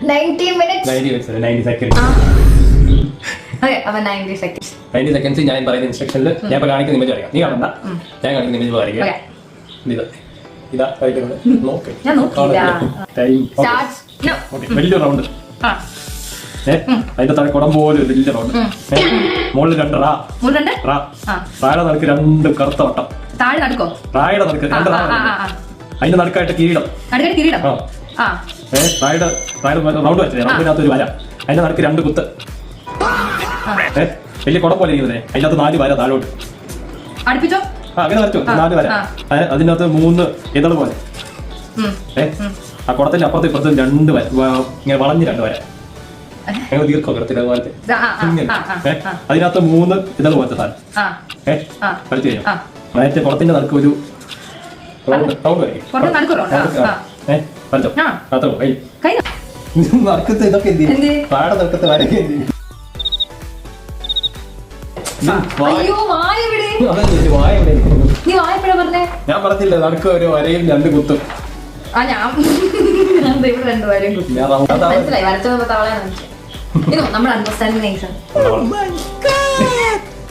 90 minutes. 90 minutes, 90 seconds. Okay, അപ്പൊ 90 seconds. 90 seconds ഞാൻ പറയുന്ന ഇൻസ്ട്രക്ഷനിൽ ഞാൻ ഇപ്പൊ കാണിക്കുന്ന ഇമേജ് പറയാം. നീ കാണണ്ട. ഞാൻ കാണിക്കുന്ന ഇമേജ് പറയുക. ഇതാ കഴിക്കുന്നത്. നോക്ക്. ഞാൻ നോക്കില്ല. ടൈം. Start. No. ഓക്കേ, വലിയ റൗണ്ട്. അതിന്റെ താഴെ കുടം പോലെ വലിയ റൗണ്ട്. മുകളിൽ 2 റാ. മുകളിൽ 2 റാ. താഴെ നടുക്ക് 2 കറുത്ത വട്ടം. താഴെ നടക്കോ? റായുടെ നടുക്ക് 2 റാ. അതിന്റെ നടുക്കായിട്ട് കിരീടം. നടുക്ക് കിരീടം. റായുടെ റൗണ്ട് വെച്ചേ. റൗണ്ടിനകത്ത് ഒരു വര. അതിന്റെ നടുക്ക് 2 കുത്ത്. വലിയ കുടം പോലെ ഇരിക്കുന്നേ. അതിനകത്ത് 4 വര താഴോട്ട്. അടുപ്പിച്ചോ? അങ്ങനെ വരച്ചു 4 വര. അതിനകത്ത് 3 ഇതള് പോലെ. ആ കുടത്തിന്റെ അപ്പുറത്തും ഇപ്പുറത്തും 2 വര. ഇങ്ങനെ വളഞ്ഞ് 2 വര. ഞങ്ങൾ ദീർഘം കിടത്തില്ല പോലത്തെ. അതിനകത്ത് 3 ഇതള് പോലത്തെ സാധനം. വരച്ചു കഴിഞ്ഞു. അതിന്റെ കുടത്തിന്റെ നടുക്ക് ഒരു റൗണ്ട് വരയ്ക്കും. വരച്ചോ? നറുക്കത്ത് ഇതൊക്കെ താഴെ നറുക്കത്ത് വരയ്ക്കും. ഞാൻ പറഞ്ഞില്ലേ നടുക്ക് ഒരു വരയും 2 കുത്തും. മനസ്സിലായി വരച്ചപ്പോ തവള നമ്മുടെ അണ്ടർസ്റ്റാൻഡിങ്.